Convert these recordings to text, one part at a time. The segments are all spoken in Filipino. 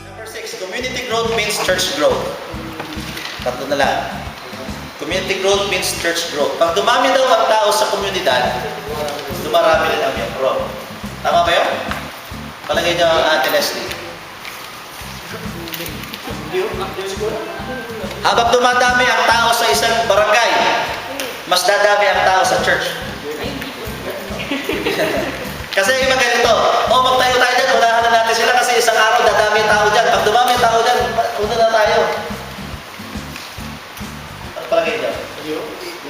Number 6, community growth means church growth. Tatlo na lang. Community growth means church growth. Pag dumami daw ang tao sa komunidad, dumarami rin ang miyembro. Tama ba yun? Palagay niyo Ate Leslie. Habang dumadami ang tao sa isang barangay, mas dadami ang tao sa church. Kasi iba ganito, magtayo tayo dyan, unahan na natin sila kasi isang araw dadami ang tao dyan. Pag dumami ang tao dyan, una na tayo. Ano palagay niyo?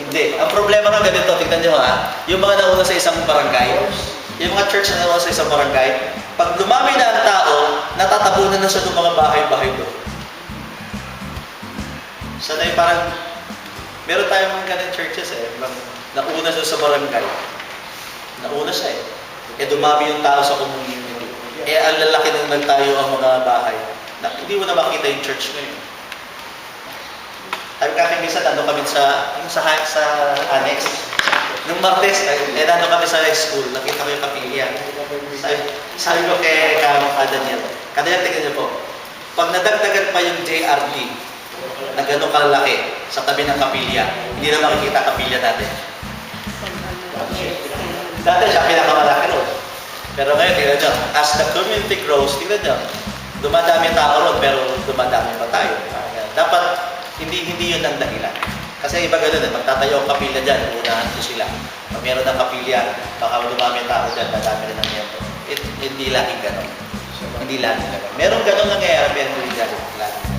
Hindi. Ang problema nga ganito, tignan niyo yung mga nauna sa isang barangay, yung mga church na nauna sa isang barangay, pag dumami na ang tao, natatabunan na siya ng mga bahay-bahay doon. Sanay parang, meron tayong mga ganang churches nauna siya sa barangay. Nauna siya dumami yung tao sa community. Ang lalaki nang nagtayo ang mga bahay. Hindi mo na makita yung church ngayon. Sabi ka minsan, kami sa annex. Nung Martes, nandun kami sa high school, nakita ko yung kapilya. Sabi ko kay Daniel, tingnan niyo po, pag nadagdagan pa yung JRT, na gano'ng kalalaki sa tabi ng kapilya, hindi na makikita kapilya natin. Dati siya pinakamalaki ron. Pero ngayon, tingnan nyo, as the community grows, tingnan nyo, dumadami tao ron, pero dumadami pa tayo. Dapat, hindi yun ang dahilan. Kasi iba ganun magtatayo ang kapilya dyan, unahan ko sila. Pag meron ng kapilya, baka dumami tao dyan, dadami rin ang miyembro. Hindi laging ganun. Hindi laging ganun. Meron ganun nangyayari, pero hindi laging.